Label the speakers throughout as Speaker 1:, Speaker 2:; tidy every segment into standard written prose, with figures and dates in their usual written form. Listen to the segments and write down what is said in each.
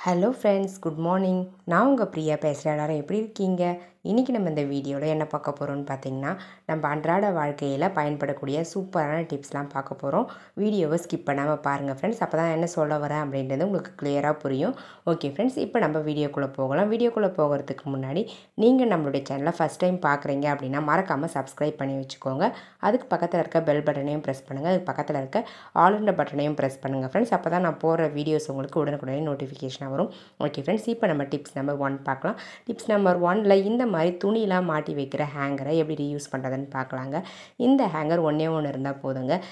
Speaker 1: Hello friends, good morning. நான் உங்கள் பிரியா பேசுகிறேன். எல்லாரும் எப்படி இருக்கீங்க? இன்றைக்கி நம்ம இந்த வீடியோவில் என்ன பார்க்க போகிறோம்னு பார்த்தீங்கன்னா, நம்ம அன்றாட வாழ்க்கையில் பயன்படக்கூடிய சூப்பரான டிப்ஸ்லாம் பார்க்க போகிறோம். வீடியோவை ஸ்கிப் பண்ணாமல் பாருங்கள் ஃப்ரெண்ட்ஸ். அப்போ தான் என்ன சொல்ல வரேன் அப்படின்றது உங்களுக்கு கிளியராக புரியும். ஓகே ஃப்ரெண்ட்ஸ், இப்போ நம்ம வீடியோக்குள்ளே போகலாம். வீடியோக்குள்ளே போகிறதுக்கு முன்னாடி நீங்கள் நம்மளுடைய சேனலை ஃபஸ்ட் டைம் பார்க்குறீங்க அப்படின்னா மறக்காமல் சப்ஸ்கிரைப் பண்ணி வச்சுக்கோங்க. அதுக்கு பக்கத்தில் இருக்க பெல் பட்டனையும் ப்ரெஸ் பண்ணுங்கள். அதுக்கு பக்கத்தில் இருக்க ஆல் பட்டனையும் ப்ரெஸ் பண்ணுங்கள் ஃப்ரெண்ட்ஸ். அப்போ தான் நான் போகிற வீடியோஸ் உங்களுக்கு உடனுக்குடனே நோட்டிஃபிகேஷனாக வரும். ஓகே ஃப்ரெண்ட்ஸ், இப்போ நம்ம டிப்ஸ் நம்பர் 1 பார்க்கலாம். டிப்ஸ் நம்பர் 1ல் இந்த மாதிரி துணியெலாம் மாட்டி வைக்கிற ஹேங்கரை எப்படி ரீயூஸ் பண்ணுறதுன்னு பார்க்கலாங்க. இந்த ஹேங்கர் ஒன்றே இருந்தால் போதுங்க.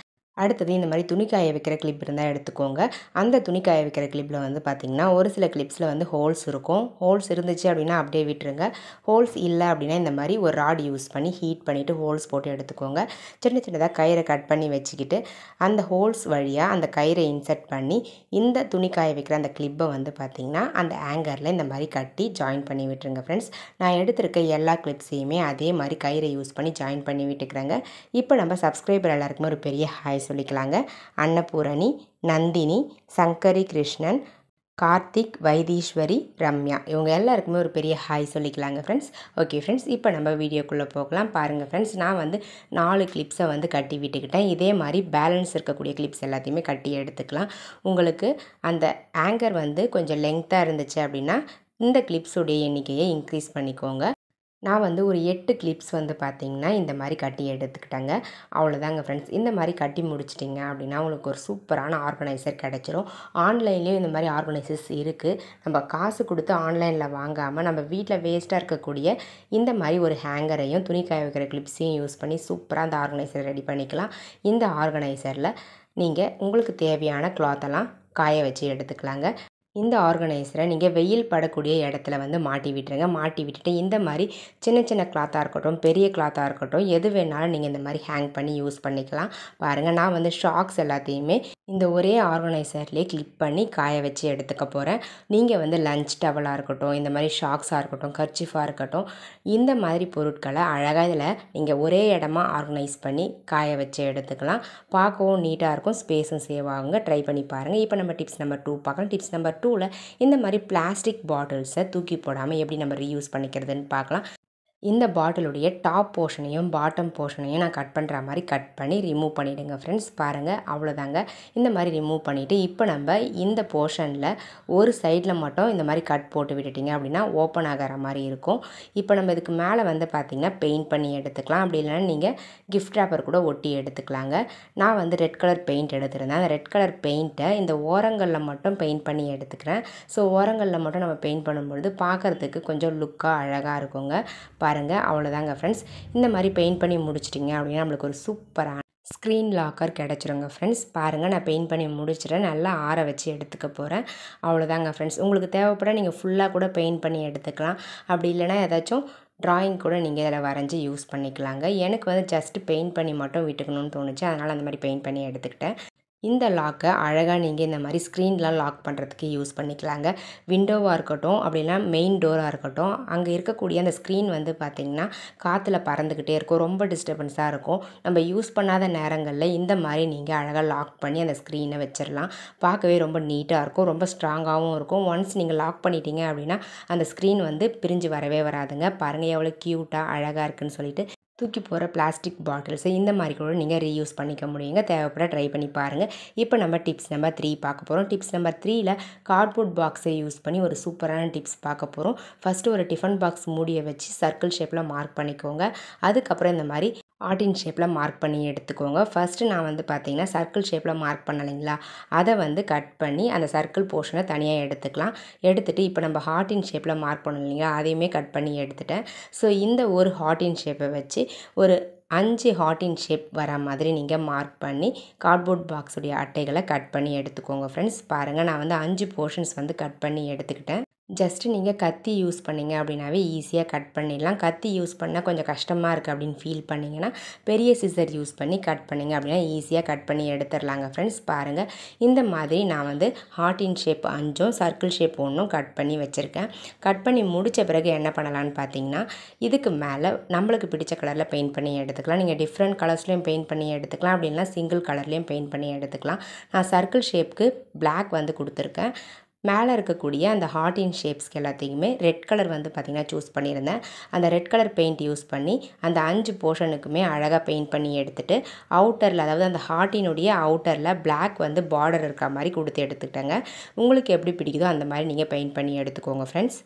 Speaker 1: அடுத்தது இந்த மாதிரி துணி காய வைக்கிற கிளிப் இருந்தால் எடுத்துக்கோங்க. அந்த துணி காய வைக்கிற கிளிப்பில் வந்து பார்த்திங்கன்னா ஒரு சில கிளிப்ஸில் வந்து ஹோல்ஸ் இருக்கும். ஹோல்ஸ் இருந்துச்சு அப்படின்னா அப்படியே விட்டுருங்க. ஹோல்ஸ் இல்லை அப்படின்னா இந்த மாதிரி ஒரு ராட் யூஸ் பண்ணி ஹீட் பண்ணிவிட்டு ஹோல்ஸ் போட்டு எடுத்துக்கோங்க. சின்ன சின்னதாக கயிறை கட் பண்ணி வச்சுக்கிட்டு அந்த ஹோல்ஸ் வழியாக அந்த கயிறை இன்சர்ட் பண்ணி இந்த துணி காய வைக்கிற அந்த கிளிப்பை வந்து பார்த்திங்கன்னா அந்த ஹேங்கரில் இந்த மாதிரி கட்டி ஜாயின் பண்ணி விட்டுருங்க ஃப்ரெண்ட்ஸ். நான் எடுத்திருக்க எல்லா கிளிப்ஸையுமே அதே மாதிரி கயிறை யூஸ் பண்ணி ஜாயின் பண்ணி விட்டுக்கிறேங்க. இப்போ நம்ம சப்ஸ்கிரைபர் எல்லாருக்குமே ஒரு பெரிய ஹாய் சொல்லிக்கலாங்க. அன்னபூரணி, நந்தினி, சங்கரி கிருஷ்ணன், கார்த்திக், வைத்தீஸ்வரி, ரம்யா இவங்க எல்லாருக்குமே ஒரு பெரிய ஹாய் சொல்லிக்கலாங்க ஃப்ரெண்ட்ஸ். ஓகே ஃப்ரெண்ட்ஸ், இப்போ நம்ம வீடியோக்குள்ளே போகலாம். பாருங்கள் ஃப்ரெண்ட்ஸ், நான் வந்து 4 கிளிப்ஸை வந்து கட்டி விட்டுக்கிட்டேன். இதே மாதிரி பேலன்ஸ் இருக்கக்கூடிய கிளிப்ஸ் எல்லாத்தையுமே கட்டி எடுத்துக்கலாம். உங்களுக்கு அந்த ஆங்கர் வந்து கொஞ்சம் லெங்க்த்தாக இருந்துச்சு அப்படின்னா இந்த கிளிப்ஸுடைய எண்ணிக்கையை இன்க்ரீஸ் பண்ணிக்கோங்க. நான் வந்து ஒரு 8 கிளிப்ஸ் வந்து பார்த்திங்கன்னா இந்த மாதிரி கட்டி எடுத்துக்கிட்டேங்க. அவ்வளோதாங்க ஃப்ரெண்ட்ஸ். இந்த மாதிரி கட்டி முடிச்சிட்டிங்க அப்படின்னா உங்களுக்கு ஒரு சூப்பரான ஆர்கனைசர் கிடச்சிரும். ஆன்லைன்லேயும் இந்த மாதிரி ஆர்கனைசர்ஸ் இருக்குது. நம்ம காசு கொடுத்து ஆன்லைனில் வாங்காமல் நம்ம வீட்டில் வேஸ்ட்டாக இருக்கக்கூடிய இந்த மாதிரி ஒரு ஹேங்கரையும் துணி காய வைக்கிற கிளிப்ஸையும் யூஸ் பண்ணி சூப்பராக அந்த ஆர்கனைசர் ரெடி பண்ணிக்கலாம். இந்த ஆர்கனைசரில் நீங்கள் உங்களுக்கு தேவையான கிளாத்தெல்லாம் காய வச்சு எடுத்துக்கலாங்க. இந்த ஆர்கனைசரை நீங்கள் வெயில் படக்கூடிய இடத்துல வந்து மாட்டி விட்டுருங்க. மாட்டி விட்டுட்டு இந்த மாதிரி சின்ன சின்ன கிளாத்தாக இருக்கட்டும், பெரிய கிளாத்தாக இருக்கட்டும், எது வேணாலும் நீங்கள் இந்த மாதிரி ஹேங் பண்ணி யூஸ் பண்ணிக்கலாம். பாருங்கள், நான் வந்து ஷாக்ஸ் எல்லாத்தையுமே இந்த ஒரே ஆர்கனைசர்லேயே கிளிப் பண்ணி காய வச்சு எடுத்துக்க போகிறேன். நீங்கள் வந்து லஞ்ச் டவலாக இருக்கட்டும், இந்த மாதிரி ஷாக்ஸாக இருக்கட்டும், கர்ச்சிஃபாக இருக்கட்டும், இந்த மாதிரி பொருட்களை அழகாக இதில் நீங்கள் ஒரே இடமா ஆர்கனைஸ் பண்ணி காய வச்சு எடுத்துக்கலாம். பார்க்கவும் நீட்டாக இருக்கும், ஸ்பேஸும் சேவ் ஆகுங்க. ட்ரை பண்ணி பாருங்கள். இப்போ நம்ம டிப்ஸ் நம்பர் 2 பார்க்கலாம். டிப்ஸ் நம்பர் 2ல் இந்த மாதிரி பிளாஸ்டிக் பாட்டில்ஸை தூக்கி போடாமல் எப்படி நம்ம ரீயூஸ் பண்ணிக்கிறதுன்னு பார்க்கலாம். இந்த பாட்டிலுடைய டாப் போர்ஷனையும் பாட்டம் போர்ஷனையும் நான் கட் பண்ணுற மாதிரி கட் பண்ணி ரிமூவ் பண்ணிவிடுங்க ஃப்ரெண்ட்ஸ். பாருங்கள், அவ்வளோதாங்க. இந்த மாதிரி ரிமூவ் பண்ணிவிட்டு இப்போ நம்ம இந்த போர்ஷனில் ஒரு சைடில் மட்டும் இந்த மாதிரி கட் போட்டு விட்டுட்டிங்க அப்படின்னா ஓப்பன் ஆகிற மாதிரி இருக்கும். இப்போ நம்ம இதுக்கு மேலே வந்து பார்த்திங்கன்னா பெயிண்ட் பண்ணி எடுத்துக்கலாம். அப்படி இல்லைன்னா நீங்கள் கிஃப்ட் ராப்பர் கூட ஒட்டி எடுத்துக்கலாங்க. நான் வந்து ரெட் கலர் பெயிண்ட் எடுத்துருந்தேன். அந்த ரெட் கலர் பெயிண்ட்டை இந்த ஓரங்களில் மட்டும் பெயிண்ட் பண்ணி எடுத்துக்கிறேன். ஸோ ஓரங்களில் மட்டும் நம்ம பெயிண்ட் பண்ணும்பொழுது பார்க்குறதுக்கு கொஞ்சம் லுக்காக அழகாக இருக்குங்க. பாருங்கள், அவ்வளோதாங்க ஃப்ரெண்ட்ஸ். இந்த மாதிரி பெயிண்ட் பண்ணி முடிச்சிட்டிங்க அப்படின்னா நம்மளுக்கு ஒரு சூப்பரான ஸ்க்ரீன் லாக்கர் கிடச்சிருங்க ஃப்ரெண்ட்ஸ். பாருங்கள், நான் பெயிண்ட் பண்ணி முடிச்சிட்டேன். நல்லா ஆற வச்சு எடுத்துக்க போகிறேன். அவ்வளோதாங்க ஃப்ரெண்ட்ஸ். உங்களுக்கு தேவைப்பட நீங்கள் ஃபுல்லாக கூட பெயிண்ட் பண்ணி எடுத்துக்கலாம். அப்படி இல்லைனா ஏதாச்சும் ட்ராயிங் கூட நீங்கள் இதில் வரைஞ்சி யூஸ் பண்ணிக்கலாங்க. எனக்கு வந்து ஜஸ்ட்டு பெயிண்ட் பண்ணி மட்டும் விட்டுக்கணும்னு தோணுச்சு, அதனால் அந்த மாதிரி பெயிண்ட் பண்ணி எடுத்துக்கிட்டேன். இந்த லாக்கை அழகாக நீங்கள் இந்த மாதிரி ஸ்க்ரீன்லாம் லாக் பண்ணுறதுக்கு யூஸ் பண்ணிக்கலாங்க. விண்டோவாக இருக்கட்டும், அப்படின்னா மெயின் டோராக இருக்கட்டும், அங்கே இருக்கக்கூடிய அந்த ஸ்க்ரீன் வந்து பார்த்திங்கன்னா காற்றுல பறந்துக்கிட்டே இருக்கும், ரொம்ப டிஸ்டர்பன்ஸாக இருக்கும். நம்ம யூஸ் பண்ணாத நேரங்களில் இந்த மாதிரி நீங்கள் அழகாக லாக் பண்ணி அந்த ஸ்க்ரீனை வச்சிடலாம். பார்க்கவே ரொம்ப நீட்டாக இருக்கும், ரொம்ப ஸ்ட்ராங்காகவும் இருக்கும். ஒன்ஸ் நீங்கள் லாக் பண்ணிட்டீங்க அப்படின்னா அந்த ஸ்க்ரீன் வந்து பிரிஞ்சு வரவே வராதுங்க. பாருங்கள் எவ்வளோ க்யூட்டாக அழகாக இருக்குதுன்னு சொல்லிட்டு. தூக்கி போகிற பிளாஸ்டிக் பாட்டில்ஸை இந்த மாதிரி கூட நீங்கள் ரீயூஸ் பண்ணிக்க முடியுங்க. தேவைப்பட ட்ரை பண்ணி பாருங்கள். இப்போ நம்ம டிப்ஸ் நம்பர் 3 பார்க்க போகிறோம். டிப்ஸ் நம்பர் 3ல் கார்ட்போர்ட் பாக்ஸை யூஸ் பண்ணி ஒரு சூப்பரான டிப்ஸ் பார்க்க போகிறோம். ஃபஸ்ட்டு ஒரு டிஃபன் பாக்ஸ் மூடியை வச்சு சர்க்கிள் ஷேப்பில் மார்க் பண்ணிக்கோங்க. அதுக்கப்புறம் இந்த மாதிரி ஆர்டின் ஷேப்பில் மார்க் பண்ணி எடுத்துக்கோங்க. ஃபஸ்ட்டு நான் வந்து பார்த்திங்கன்னா சர்க்கிள் ஷேப்பில் மார்க் பண்ணலைங்களா, அதை வந்து கட் பண்ணி அந்த சர்க்கிள் போர்ஷனை தனியாக எடுத்துக்கலாம். எடுத்துகிட்டு இப்போ நம்ம ஹார்டின் ஷேப்பில் மார்க் பண்ணோம் இல்லைங்களா, அதையுமே கட் பண்ணி எடுத்துட்டேன். ஸோ இந்த ஒரு ஹார்டின் ஷேப்பை வச்சு ஒரு 5 ஹார்டின் ஷேப் வர மாதிரி நீங்கள் மார்க் பண்ணி கார்ட்போர்ட் பாக்ஸுடைய அட்டைகளை கட் பண்ணி எடுத்துக்கோங்க ஃப்ரெண்ட்ஸ். பாருங்கள், நான் வந்து 5 போர்ஷன்ஸ் வந்து கட் பண்ணி எடுத்துக்கிட்டேன். ஜஸ்ட்டு நீங்கள் கத்தி யூஸ் பண்ணிங்க அப்படின்னாவே ஈஸியாக கட் பண்ணிடலாம். கத்தி யூஸ் பண்ணால் கொஞ்சம் கஷ்டமாக இருக்குது அப்படின்னு ஃபீல் பண்ணிங்கன்னா பெரிய சிசர் யூஸ் பண்ணி கட் பண்ணிங்க அப்படின்னா ஈஸியாக கட் பண்ணி எடுத்துடலாங்க ஃப்ரெண்ட்ஸ். பாருங்கள், இந்த மாதிரி நான் வந்து ஹார்டின் ஷேப் 5ம் சர்க்கிள் ஷேப் 1ம் கட் பண்ணி வச்சுருக்கேன். கட் பண்ணி முடித்த பிறகு என்ன பண்ணலான்னு பார்த்தீங்கன்னா, இதுக்கு மேலே நம்மளுக்கு பிடிச்ச கலரில் பெயிண்ட் பண்ணி எடுத்துக்கலாம். நீங்கள் டிஃப்ரெண்ட் கலர்ஸ்லேயும் பெயிண்ட் பண்ணி எடுத்துக்கலாம், அப்படின்னா சிங்கிள் கலர்லேயும் பெயிண்ட் பண்ணி எடுத்துக்கலாம். நான் சர்க்கிள் ஷேப்புக்கு பிளாக் வந்து கொடுத்துருக்கேன். மேலே இருக்கக்கூடிய அந்த ஹார்ட் இன் ஷேப்ஸ்க்கு எல்லாத்தையுமே ரெட் கலர் வந்து பார்த்திங்கன்னா சூஸ் பண்ணியிருந்தேன். அந்த ரெட் கலர் பெயிண்ட் யூஸ் பண்ணி அந்த 5 போர்ஷனுக்குமே அழகாக பெயிண்ட் பண்ணி எடுத்துகிட்டு அவுட்டரில், அதாவது அந்த ஹார்ட்டினுடைய அவுட்டரில் பிளாக் வந்து பார்டர் இருக்கிற மாதிரி கொடுத்து எடுத்துக்கிட்டேங்க. உங்களுக்கு எப்படி பிடிக்குதோ அந்த மாதிரி நீங்கள் பெயிண்ட் பண்ணி எடுத்துக்கோங்க ஃப்ரெண்ட்ஸ்.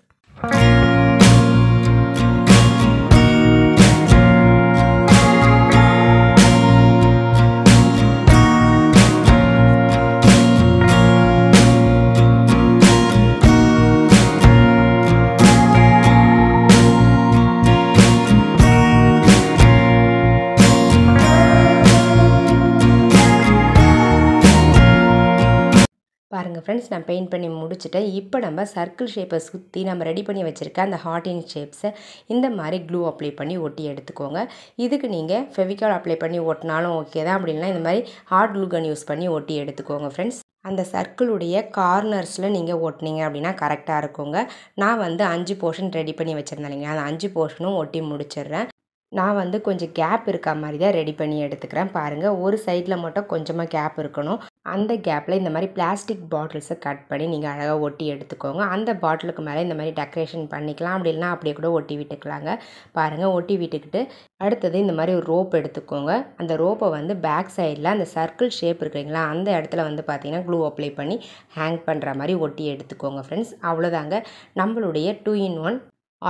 Speaker 1: பாருங்கள் ஃப்ரெண்ட்ஸ், நான் பெயிண்ட் பண்ணி முடிச்சுட்டேன். இப்போ நம்ம சர்க்கிள் ஷேப்பை சுற்றி நம்ம ரெடி பண்ணி வச்சுருக்க அந்த ஹார்ட் இன் ஷேப்ஸை இந்த மாதிரி க்ளூ அப்ளை பண்ணி ஒட்டி எடுத்துக்கோங்க. இதுக்கு நீங்கள் ஃபெவிகால் அப்ளை பண்ணி ஒட்டினாலும் ஓகே தான், அப்படின்னா இந்த மாதிரி ஹார்ட் க்ளூ கன் யூஸ் பண்ணி ஒட்டி எடுத்துக்கோங்க ஃப்ரெண்ட்ஸ். அந்த சர்க்கிளுடைய கார்னர்ஸில் நீங்கள் ஒட்டினீங்க அப்படின்னா கரெக்டாக இருக்குங்க. நான் வந்து 5 போர்ஷன் ரெடி பண்ணி வச்சுருந்தேன் இல்லைங்களா, அந்த 5 போர்ஷனும் ஒட்டி முடிச்சிடுறேன். நான் வந்து கொஞ்சம் கேப் இருக்க மாதிரி தான் ரெடி பண்ணி எடுத்துக்கிறேன். பாருங்கள், ஒரு சைடில் மட்டும் கொஞ்சமாக கேப் இருக்கணும். அந்த கேப்பில் இந்த மாதிரி பிளாஸ்டிக் பாட்டில்ஸை கட் பண்ணி நீங்கள் அழகாக ஒட்டி எடுத்துக்கோங்க. அந்த பாட்டிலுக்கு மேலே இந்த மாதிரி டெக்கரேஷன் பண்ணிக்கலாம், அப்படி இல்லைனா அப்படியே கூட ஒட்டி விட்டுக்கலாங்க. பாருங்கள், ஒட்டி விட்டுக்கிட்டு அடுத்தது இந்த மாதிரி ஒரு ரோப் எடுத்துக்கோங்க. அந்த ரோப்பை வந்து பேக் சைடில் அந்த சர்க்கிள் ஷேப் இருக்குங்களா, அந்த இடத்துல வந்து பார்த்திங்கன்னா க்ளூ அப்ளை பண்ணி ஹேங் பண்ணுற மாதிரி ஒட்டி எடுத்துக்கோங்க ஃப்ரெண்ட்ஸ். அவ்வளோதாங்க, நம்மளுடைய 2-in-1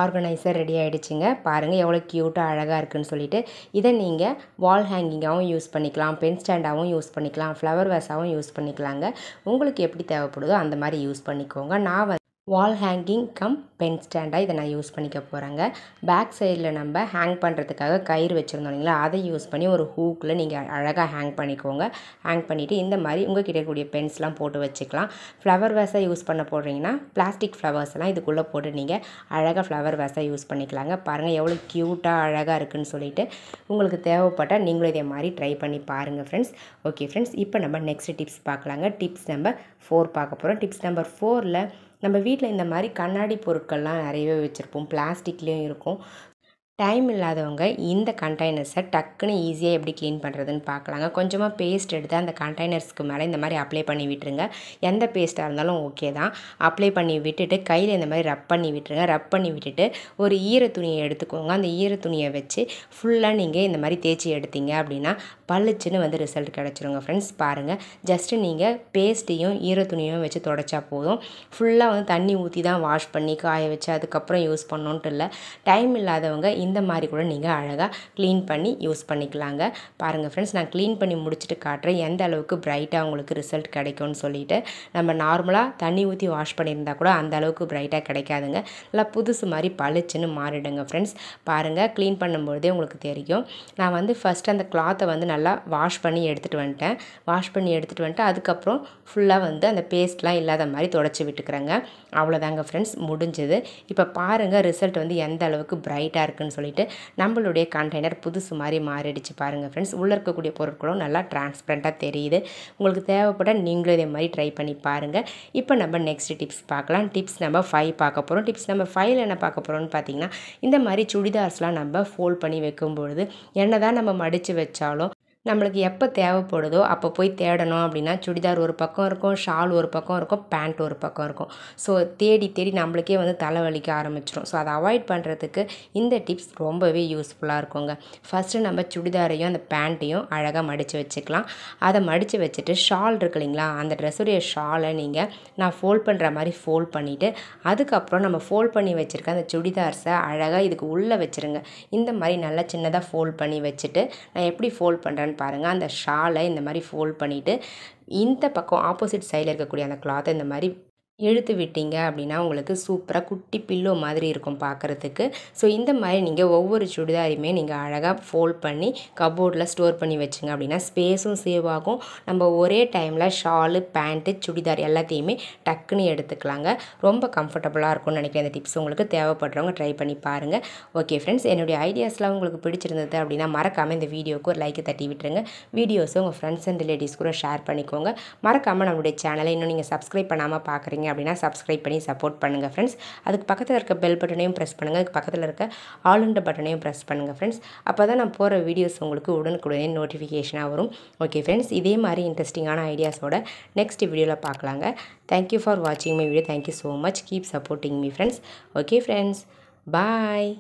Speaker 1: ஆர்கனைசர் ரெடி ஆகிடுச்சிங்க. பாருங்கள் எவ்வளோ க்யூட்டாக அழகாக இருக்குதுன்னு சொல்லிட்டு. இதை நீங்கள் வால் ஹேங்கிங்காகவும் யூஸ் பண்ணிக்கலாம், பென் ஸ்டாண்டாகவும் யூஸ் பண்ணிக்கலாம், ஃப்ளவர் வேஸாகவும் யூஸ் பண்ணிக்கலாங்க. உங்களுக்கு எப்படி தேவைப்படுதோ அந்த மாதிரி யூஸ் பண்ணிக்கோங்க. நான் வால் ஹேங்கிங் கம் பென் ஸ்டாண்டாக இதை நான் யூஸ் பண்ணிக்க போகிறேங்க. பேக் சைடில் நம்ம ஹேங் பண்ணுறதுக்காக கயிறு வச்சுருந்தோம் இல்லைங்களா, அதை யூஸ் பண்ணி ஒரு ஹூக்கில் நீங்கள் அழகாக ஹேங் பண்ணிக்கோங்க. ஹேங் பண்ணிவிட்டு இந்த மாதிரி உங்கள் கிட்ட இருக்கக்கூடிய பென்ஸ்லாம் போட்டு வச்சுக்கலாம். ஃப்ளவர் வேஸை யூஸ் பண்ண போடுறீங்கன்னா பிளாஸ்டிக் ஃப்ளவர்ஸ்லாம் இதுக்குள்ளே போட்டு நீங்கள் அழகாக ஃப்ளவர் வேஸை யூஸ் பண்ணிக்கலாங்க. பாருங்கள் எவ்வளோ க்யூட்டாக அழகாக இருக்குதுன்னு சொல்லிட்டு. உங்களுக்கு தேவைப்பட்டால் நீங்களும் இதே மாதிரி ட்ரை பண்ணி பாருங்கள் ஃப்ரெண்ட்ஸ். ஓகே ஃப்ரெண்ட்ஸ், இப்போ நம்ம நெக்ஸ்ட் டிப்ஸ் பார்க்கலாங்க. டிப்ஸ் நம்பர் 4 பார்க்க போகிறோம். டிப்ஸ் நம்பர் 4ல் நம்ம வீட்டில் இந்த மாதிரி கண்ணாடி பொருட்கள்லாம் நிறையவே வச்சுருப்போம், பிளாஸ்டிக்லேயும் இருக்கும். டைம் இல்லாதவங்க இந்த கண்டெய்னர்ஸை டக்குன்னு ஈஸியாக எப்படி க்ளீன் பண்ணுறதுன்னு பார்க்கலாங்க. கொஞ்சமாக பேஸ்ட் எடுத்து அந்த கண்டெய்னர்ஸ்க்கு மேலே இந்த மாதிரி அப்ளை பண்ணி விட்டுருங்க. எந்த பேஸ்ட்டாக இருந்தாலும் ஓகே தான். அப்ளை பண்ணி விட்டுட்டு கையில் இந்த மாதிரி ரப் பண்ணி விட்டுருங்க. ரப் பண்ணி விட்டுட்டு ஒரு ஈர துணியை எடுத்துக்கோங்க. அந்த ஈர துணியை வச்சு ஃபுல்லாக நீங்கள் இந்த மாதிரி தேய்ச்சி எடுத்தீங்க அப்படின்னா பளிச்சுன்னு வந்து ரிசல்ட் கிடச்சிருங்க ஃப்ரெண்ட்ஸ். பாருங்கள், ஜஸ்ட்டு நீங்கள் பேஸ்ட்டையும் ஈர துணியும் வச்சு தொடச்சா போதும். ஃபுல்லாக வந்து தண்ணி ஊற்றி தான் வாஷ் பண்ணி காய வச்சு அதுக்கப்புறம் யூஸ் பண்ணோன்ட்டு இல்லை. டைம் இல்லாதவங்க இந்த மாதிரி கூட நீங்கள் அழகாக க்ளீன் பண்ணி யூஸ் பண்ணிக்கலாங்க. பாருங்கள் ஃப்ரெண்ட்ஸ், நான் க்ளீன் பண்ணி முடிச்சுட்டு காட்டுறேன் எந்த அளவுக்கு பிரைட்டாக உங்களுக்கு ரிசல்ட் கிடைக்கும்னு சொல்லிட்டு. நம்ம நார்மலாக தண்ணி ஊற்றி வாஷ் பண்ணியிருந்தால் கூட அந்த அளவுக்கு பிரைட்டாக கிடைக்காதுங்க. நல்லா புதுசு மாதிரி பளிச்சுன்னு மாறிடுங்க ஃப்ரெண்ட்ஸ். பாருங்கள், க்ளீன் பண்ணும்போதே உங்களுக்கு தெரியும். நான் வந்து ஃபஸ்ட்டு அந்த கிளாத்தை வந்து நல்லா வாஷ் பண்ணி எடுத்துகிட்டு வந்துட்டேன். அதுக்கப்புறம் ஃபுல்லாக வந்து அந்த பேஸ்ட்லாம் இல்லாத மாதிரி தொடச்சி விட்டுக்கிறேங்க. அவ்வளோதாங்க ஃப்ரெண்ட்ஸ், முடிஞ்சது. இப்போ பாருங்கள் ரிசல்ட் வந்து எந்த அளவுக்கு பிரைட்டாக இருக்குன்னு சொல்லிட்டு. நம்மளுடைய கண்டெய்னர் புதுசு மாதிரி மாறிடுச்சு பாருங்கள் ஃப்ரெண்ட்ஸ். உள்ளே இருக்கக்கூடிய பொருட்களும் நல்லா டிரான்ஸ்பரண்ட்டாக தெரியுது. உங்களுக்கு தேவைப்பட நீங்களும் இதே மாதிரி ட்ரை பண்ணி பாருங்கள். இப்போ நம்ம நெக்ஸ்ட் டிப்ஸ் பார்க்கலாம். டிப்ஸ் நம்பர் 5 பார்க்க போகிறோம். டிப்ஸ் நம்பர் 5ல் என்ன பார்க்க போகிறோம்னு பார்த்தீங்கன்னா, இந்த மாதிரி சுடிதார்ஸ்லாம் நம்ம ஃபோல்ட் பண்ணி வைக்கும்பொழுது என்ன தான் நம்ம மடித்து வச்சாலும் நம்மளுக்கு எப்போ தேவைப்படுதோ அப்போ போய் தேடணும் அப்படின்னா சுடிதார் ஒரு பக்கம் இருக்கும், ஷால் ஒரு பக்கம் இருக்கும், பேண்ட் ஒரு பக்கம் இருக்கும். ஸோ தேடி தேடி நம்மளுக்கே வந்து தலைவலிக்க ஆரம்பிச்சிடும். ஸோ அதை அவாய்ட் பண்ணுறதுக்கு இந்த டிப்ஸ் ரொம்பவே யூஸ்ஃபுல்லாக இருக்குங்க. ஃபஸ்ட்டு நம்ம சுடிதாரையும் அந்த பேண்ட்டையும் அழகாக மடித்து வச்சுக்கலாம். அதை மடித்து வச்சுட்டு ஷால் இருக்கு இல்லைங்களா, அந்த ட்ரெஸ்ஸுடைய ஷாலை நீங்கள் நான் ஃபோல்ட் பண்ணுற மாதிரி ஃபோல்ட் பண்ணிவிட்டு அதுக்கப்புறம் நம்ம ஃபோல்ட் பண்ணி வச்சுருக்க அந்த சுடிதார்ஸை அழகாக இதுக்கு உள்ளே வச்சுருங்க. இந்த மாதிரி நல்லா சின்னதாக ஃபோல்ட் பண்ணி வச்சுட்டு நான் எப்படி ஃபோல்ட் பண்ணுறேன்னு பாருங்கள். அந்த ஷாலை இந்த மாதிரி ஃபோல்ட் பண்ணிவிட்டு இந்த பக்கம் ஆப்போசிட் சைடில் இருக்கக்கூடிய அந்த கிளாத்தை இந்த மாதிரி இழுத்து விட்டீங்க அப்படின்னா உங்களுக்கு சூப்பராக குட்டி பில்லோ மாதிரி இருக்கும் பார்க்குறதுக்கு. ஸோ இந்த மாதிரி நீங்கள் ஒவ்வொரு சுடிதாரையுமே நீங்கள் அழகாக ஃபோல்ட் பண்ணி கபோர்டில் ஸ்டோர் பண்ணி வச்சுங்க அப்படின்னா ஸ்பேஸும் சேவ் ஆகும். நம்ம ஒரே டைமில் ஷாலு, பேண்ட்டு, சுடிதார் எல்லாத்தையுமே டக்குன்னு எடுத்துக்கலாங்க. ரொம்ப கம்ஃபர்டபுளாக இருக்கும்னு நினைக்கிறேன். இந்த டிப்ஸ் உங்களுக்கு தேவைப்படுறவங்க ட்ரை பண்ணி பாருங்கள். ஓகே ஃப்ரெண்ட்ஸ், என்னுடைய ஐடியாஸ்லாம் உங்களுக்கு பிடிச்சிருந்தது அப்படின்னா மறக்காமல் இந்த வீடியோவுக்கு ஒரு லைக்கை தட்டி விட்டுருங்க. வீடியோஸை உங்கள் ஃப்ரெண்ட்ஸ் அண்ட் ரிலேட்டிவ்ஸ் கூட ஷேர் பண்ணிக்கோங்க. மறக்காமல் நம்மளுடைய சேனலை இன்னும் நீங்கள் சப்ஸ்கிரைப் பண்ணாமல் பார்க்குறீங்க பார்க்குறீங்க அப்படின்னா சப்ஸ்கிரைப் பண்ணி சப்போர்ட் பண்ணுங்கள் ஃப்ரெண்ட்ஸ். அதுக்கு பக்கத்தில் இருக்க பெல் பட்டனையும் ப்ரெஸ் பண்ணுங்கள். அதுக்கு பக்கத்தில் இருக்க ஆல்ன்ற பட்டனையும் ப்ரெஸ் பண்ணுங்கள் ஃப்ரெண்ட்ஸ். அப்போ தான் நான் போகிற வீடியோஸ் உங்களுக்கு உடனுக்குடனே நோட்டிஃபிகேஷனாக வரும். ஓகே ஃப்ரெண்ட்ஸ், இதே மாதிரி இன்ட்ரெஸ்டிங்கான ஐடியாஸோட நெக்ஸ்ட் வீடியோவில் பார்க்கலாங்க. தேங்க்யூ ஃபார் வாட்சிங் my video. Thank you so much. Keep supporting me friends. Okay friends, bye.